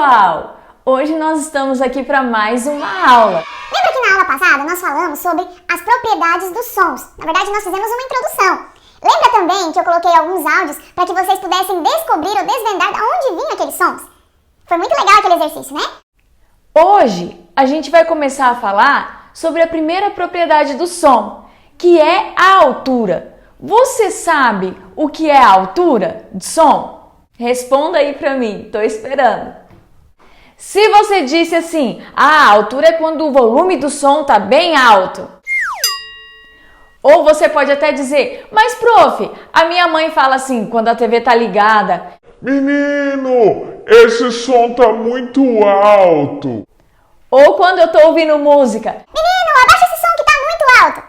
pessoal! Hoje nós estamos aqui para mais uma aula. Lembra que na aula passada nós falamos sobre as propriedades dos sons? Na verdade, nós fizemos uma introdução. Lembra também que eu coloquei alguns áudios para que vocês pudessem descobrir ou desvendar de onde vinham aqueles sons? Foi muito legal aquele exercício, né? Hoje a gente vai começar a falar sobre a primeira propriedade do som, que é a altura. Você sabe o que é a altura de som? Responda aí para mim, tô esperando. Se você disse assim, a altura é quando o volume do som tá bem alto. Ou você pode até dizer, mas prof, a minha mãe fala assim, quando a TV tá ligada. Menino, esse som tá muito alto. Ou quando eu tô ouvindo música. Menino, abaixa esse som que tá muito alto.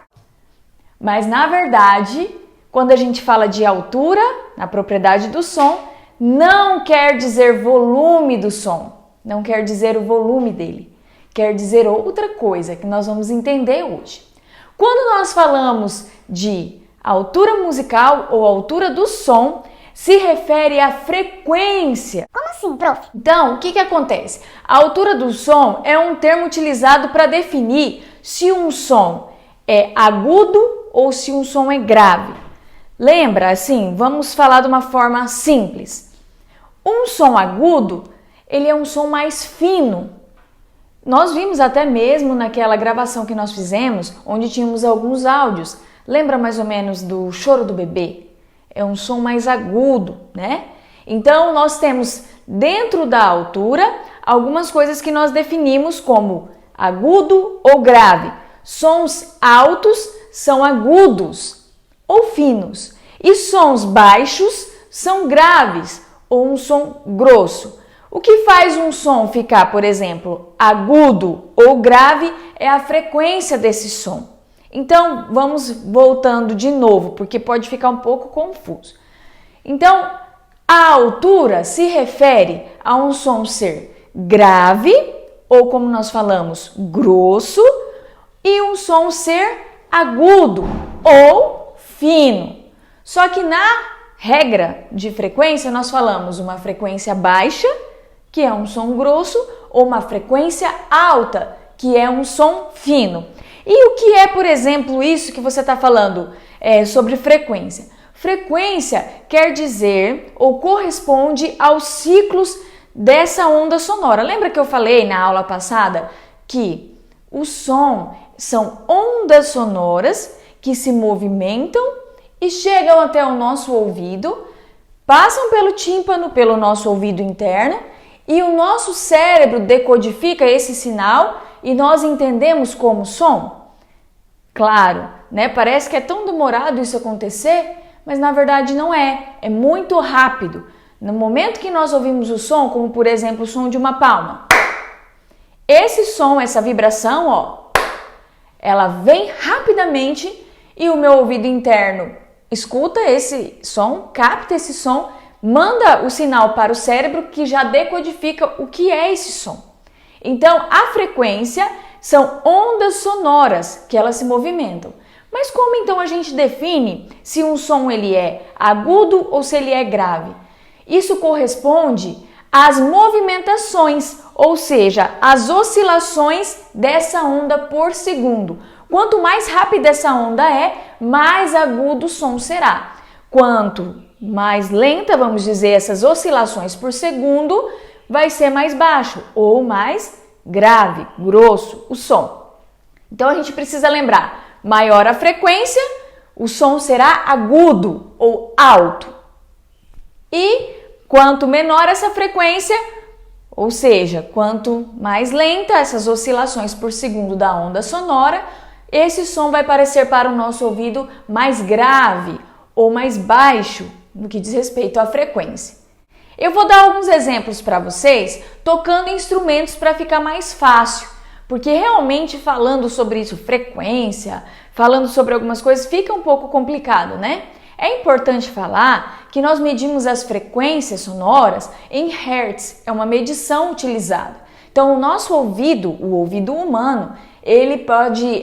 Mas na verdade, quando a gente fala de altura, na propriedade do som, não quer dizer volume do som. Não quer dizer o volume dele. Quer dizer outra coisa que nós vamos entender hoje. Quando nós falamos de altura musical ou altura do som, se refere à frequência. Como assim, prof? Então, o que acontece? A altura do som é um termo utilizado para definir se um som é agudo ou se um som é grave. Lembra, assim, vamos falar de uma forma simples. Um som agudo, ele é um som mais fino. Nós vimos até mesmo naquela gravação que nós fizemos, onde tínhamos alguns áudios. Lembra mais ou menos do choro do bebê? É um som mais agudo, né? Então, nós temos dentro da altura algumas coisas que nós definimos como agudo ou grave. Sons altos são agudos ou finos e sons baixos são graves ou um som grosso. O que faz um som ficar, por exemplo, agudo ou grave é a frequência desse som. Então, vamos voltando de novo, porque pode ficar um pouco confuso. Então, a altura se refere a um som ser grave, ou como nós falamos, grosso, e um som ser agudo ou fino. Só que na regra de frequência, nós falamos uma frequência baixa, que é um som grosso, ou uma frequência alta, que é um som fino. E o que é, por exemplo, isso que você está falando sobre frequência? Frequência quer dizer ou corresponde aos ciclos dessa onda sonora. Lembra que eu falei na aula passada que o som são ondas sonoras que se movimentam e chegam até o nosso ouvido, passam pelo tímpano, pelo nosso ouvido interno, e o nosso cérebro decodifica esse sinal e nós entendemos como som. Claro, né? Parece que é tão demorado isso acontecer, mas na verdade não é. É muito rápido. No momento que nós ouvimos o som, como por exemplo o som de uma palma, esse som, essa vibração, ó, ela vem rapidamente e o meu ouvido interno escuta esse som, capta esse som, manda o sinal para o cérebro que já decodifica o que é esse som. Então, a frequência são ondas sonoras que elas se movimentam. Mas como então a gente define se um som ele é agudo ou se ele é grave? Isso corresponde às movimentações, ou seja, às oscilações dessa onda por segundo. Quanto mais rápida essa onda é, mais agudo o som será. Quanto mais lenta, vamos dizer, essas oscilações por segundo, vai ser mais baixo ou mais grave, grosso o som. Então a gente precisa lembrar, maior a frequência, o som será agudo ou alto. E quanto menor essa frequência, ou seja, quanto mais lenta essas oscilações por segundo da onda sonora, esse som vai parecer para o nosso ouvido mais grave ou mais baixo no que diz respeito à frequência. Eu vou dar alguns exemplos para vocês tocando instrumentos para ficar mais fácil, porque realmente falando sobre isso, frequência, falando sobre algumas coisas, fica um pouco complicado, né? É importante falar que nós medimos as frequências sonoras em hertz, é uma medição utilizada. Então, o nosso ouvido, o ouvido humano, ele pode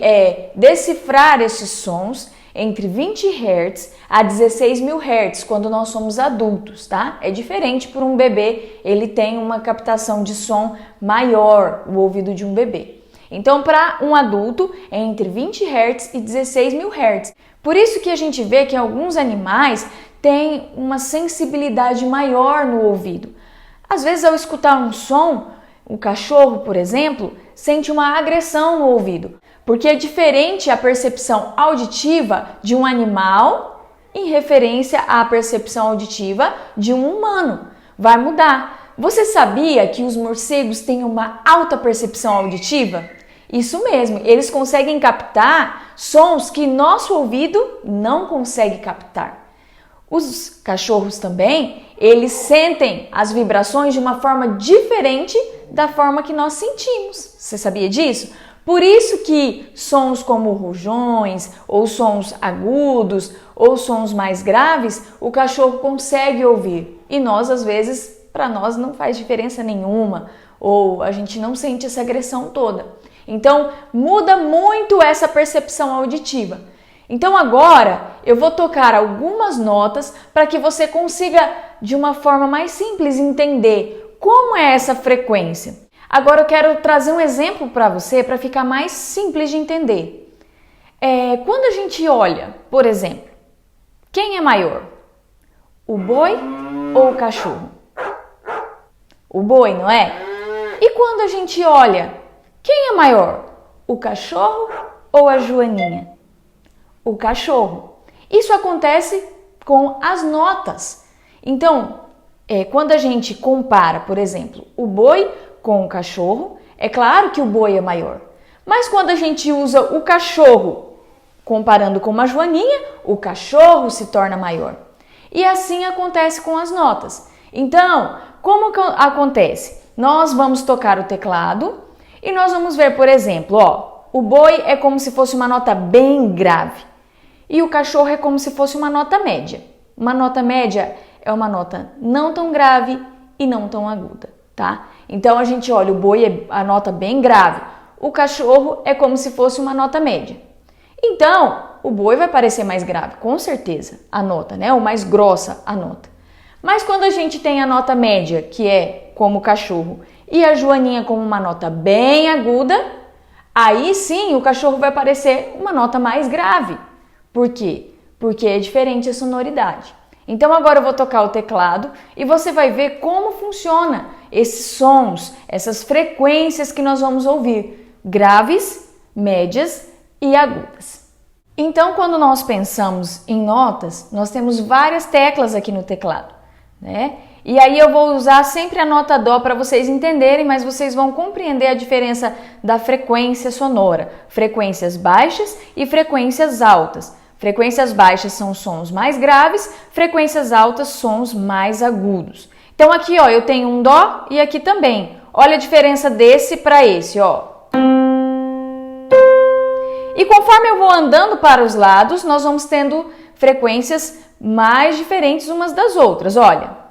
decifrar esses sons entre 20 Hz a 16 mil Hz quando nós somos adultos, tá? É diferente por um bebê, ele tem uma captação de som maior, o ouvido de um bebê. Então, para um adulto, é entre 20 Hz e 16 mil Hz. Por isso que a gente vê que alguns animais têm uma sensibilidade maior no ouvido. Às vezes, ao escutar um som, o cachorro, por exemplo, sente uma agressão no ouvido, porque é diferente a percepção auditiva de um animal em referência à percepção auditiva de um humano. Vai mudar. Você sabia que os morcegos têm uma alta percepção auditiva? Isso mesmo, eles conseguem captar sons que nosso ouvido não consegue captar. Os cachorros também, eles sentem as vibrações de uma forma diferente da forma que nós sentimos. Você sabia disso? Por isso que sons como rojões, ou sons agudos, ou sons mais graves, o cachorro consegue ouvir. E nós, às vezes, para nós não faz diferença nenhuma, ou a gente não sente essa agressão toda. Então, muda muito essa percepção auditiva. Então agora eu vou tocar algumas notas para que você consiga de uma forma mais simples entender como é essa frequência. Agora eu quero trazer um exemplo para você para ficar mais simples de entender. Quando a gente olha, por exemplo, quem é maior? O boi ou o cachorro? O boi, não é? E quando a gente olha, quem é maior? O cachorro ou a joaninha? O cachorro. Isso acontece com as notas. Então, quando a gente compara, por exemplo, o boi com o cachorro, é claro que o boi é maior. Mas quando a gente usa o cachorro comparando com uma joaninha, o cachorro se torna maior. E assim acontece com as notas. Então, como acontece? Nós vamos tocar o teclado e nós vamos ver, por exemplo, o boi é como se fosse uma nota bem grave. E o cachorro é como se fosse uma nota média. Uma nota média é uma nota não tão grave e não tão aguda, tá? Então a gente olha, o boi é a nota bem grave, o cachorro é como se fosse uma nota média. Então, o boi vai parecer mais grave, com certeza, a nota, né? Ou mais grossa a nota. Mas quando a gente tem a nota média, que é como o cachorro, e a joaninha como uma nota bem aguda, aí sim o cachorro vai parecer uma nota mais grave. Por quê? Porque é diferente a sonoridade. Então agora eu vou tocar o teclado e você vai ver como funciona esses sons, essas frequências que nós vamos ouvir, graves, médias e agudas. Então quando nós pensamos em notas, nós temos várias teclas aqui no teclado, né? E aí eu vou usar sempre a nota Dó para vocês entenderem, mas vocês vão compreender a diferença da frequência sonora, frequências baixas e frequências altas. Frequências baixas são sons mais graves, frequências altas, sons mais agudos. Então aqui, eu tenho um Dó e aqui também. Olha a diferença desse para esse, E conforme eu vou andando para os lados, nós vamos tendo frequências mais diferentes umas das outras, olha.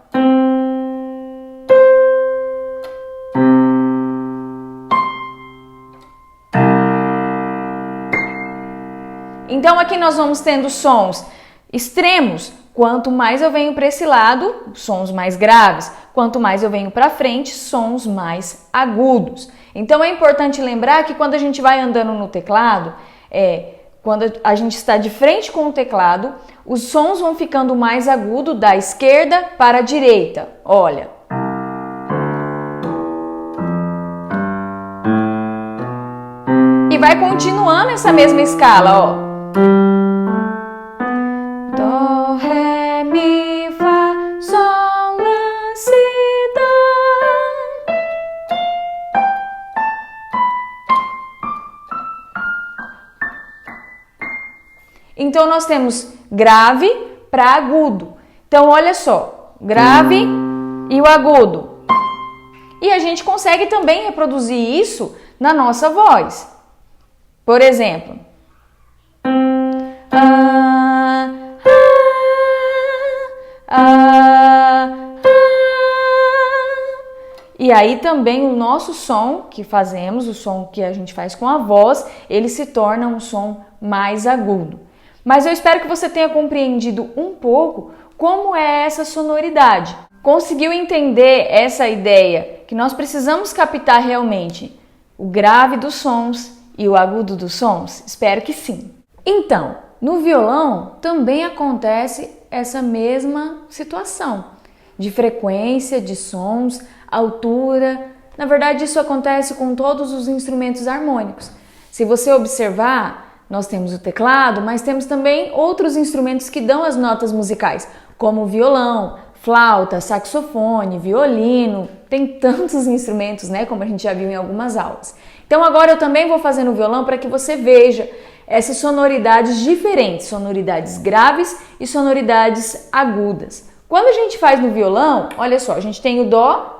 Então aqui nós vamos tendo sons extremos. Quanto mais eu venho para esse lado, sons mais graves. Quanto mais eu venho para frente, sons mais agudos. Então é importante lembrar que quando a gente vai andando no teclado, quando a gente está de frente com o teclado, os sons vão ficando mais agudos da esquerda para a direita. Olha. E vai continuando essa mesma escala, Dó, Ré, Mi, Fá, Sol, Lá, Si, Dó. Então nós temos grave para agudo. Então olha só, grave e o agudo. E a gente consegue também reproduzir isso na nossa voz. Por exemplo, e aí também o nosso som que fazemos, o som que a gente faz com a voz, ele se torna um som mais agudo. Mas eu espero que você tenha compreendido um pouco como é essa sonoridade. Conseguiu entender essa ideia que nós precisamos captar realmente o grave dos sons e o agudo dos sons? Espero que sim. Então, no violão também acontece essa mesma situação de frequência, de sons, altura. Na verdade, isso acontece com todos os instrumentos harmônicos. Se você observar, nós temos o teclado, mas temos também outros instrumentos que dão as notas musicais, como o violão, flauta, saxofone, violino. Tem tantos instrumentos, né, como a gente já viu em algumas aulas. Então agora eu também vou fazer no violão para que você veja essas sonoridades diferentes, sonoridades graves e sonoridades agudas. Quando a gente faz no violão, olha só, a gente tem o dó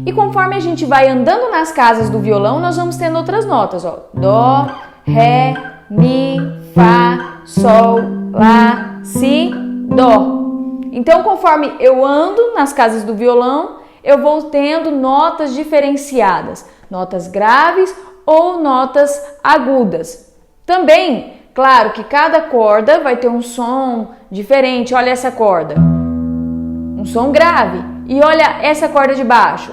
e conforme a gente vai andando nas casas do violão, nós vamos tendo outras notas, ó. Dó, ré, mi, fá, sol, lá, si, dó. Então, conforme eu ando nas casas do violão, eu vou tendo notas diferenciadas, notas graves ou notas agudas. Também, claro que cada corda vai ter um som diferente. Olha essa corda, um som grave. E olha essa corda de baixo,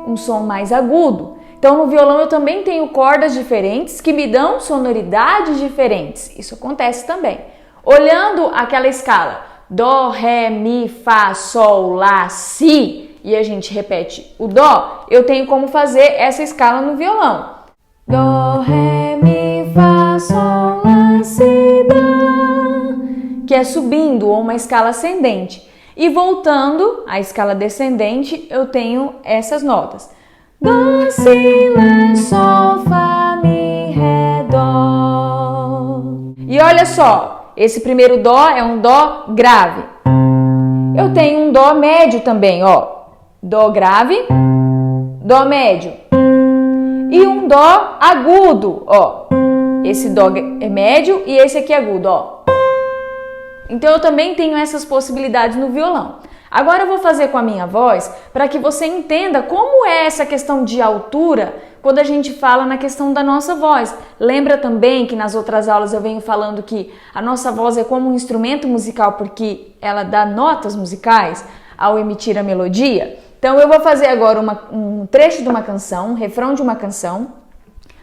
um som mais agudo. Então, no violão eu também tenho cordas diferentes que me dão sonoridades diferentes. Isso acontece também. Olhando aquela escala, dó, ré, mi, fá, sol, lá, si, e a gente repete o dó, eu tenho como fazer essa escala no violão. Dó, ré, mi, fá, sol, lá, si, dó, que é subindo ou uma escala ascendente. E voltando à escala descendente, eu tenho essas notas. Dó, si, lá, sol, fá, mi, ré, dó. E olha só, esse primeiro dó é um dó grave. Eu tenho um dó médio também, ó. Dó grave, dó médio. E um dó agudo, ó. Esse dó é médio e esse aqui é agudo, ó. Então eu também tenho essas possibilidades no violão. Agora eu vou fazer com a minha voz para que você entenda como é essa questão de altura quando a gente fala na questão da nossa voz. Lembra também que nas outras aulas eu venho falando que a nossa voz é como um instrumento musical porque ela dá notas musicais ao emitir a melodia? Então eu vou fazer agora um trecho de uma canção, um refrão de uma canção,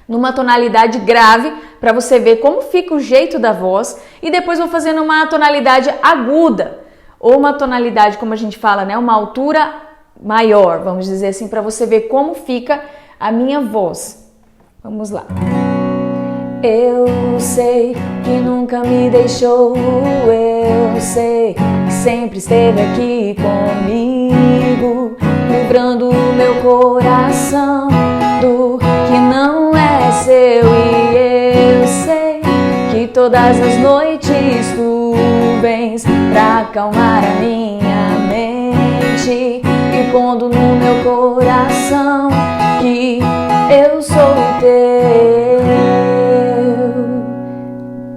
numa tonalidade grave, para você ver como fica o jeito da voz, e depois vou fazer numa tonalidade aguda, ou uma tonalidade, como a gente fala, né, uma altura maior, vamos dizer assim, para você ver como fica a minha voz. Vamos lá. Eu sei que nunca me deixou, eu sei que sempre esteve aqui comigo, livrando o meu coração do que não é seu, e eu sei que todas as noites tu vens pra acalmar a minha mente, e pondo no meu coração que eu sou teu.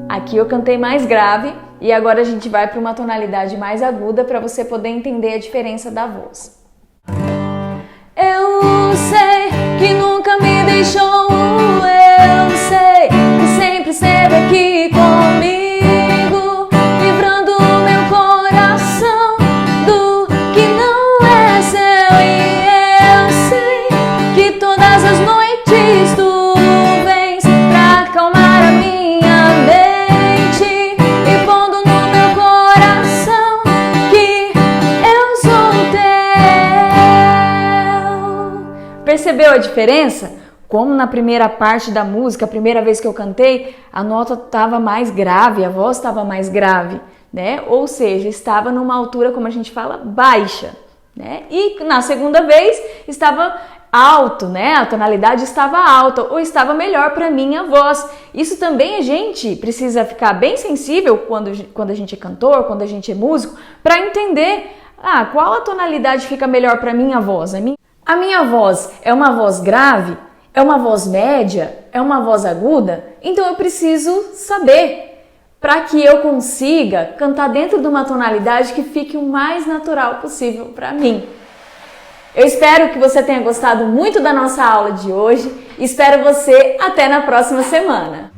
Aqui eu cantei mais grave e agora a gente vai para uma tonalidade mais aguda para você poder entender a diferença da voz. Eu sei que nunca me deixou, eu sei que sempre esteve aqui comigo, livrando o meu coração do que não é seu, e eu sei que todas as noites tu vens pra acalmar a minha mente, e pondo no meu coração que eu sou teu. Percebeu a diferença? Como na primeira parte da música, a primeira vez que eu cantei, a nota estava mais grave, a voz estava mais grave, né? Ou seja, estava numa altura, como a gente fala, baixa, né? E na segunda vez estava alto, né? A tonalidade estava alta ou estava melhor para minha voz. Isso também a gente precisa ficar bem sensível quando a gente é cantor, quando a gente é músico, para entender qual a tonalidade fica melhor para minha voz. A minha voz é uma voz grave? É uma voz média? É uma voz aguda? Então eu preciso saber para que eu consiga cantar dentro de uma tonalidade que fique o mais natural possível para mim. Eu espero que você tenha gostado muito da nossa aula de hoje. Espero você até na próxima semana.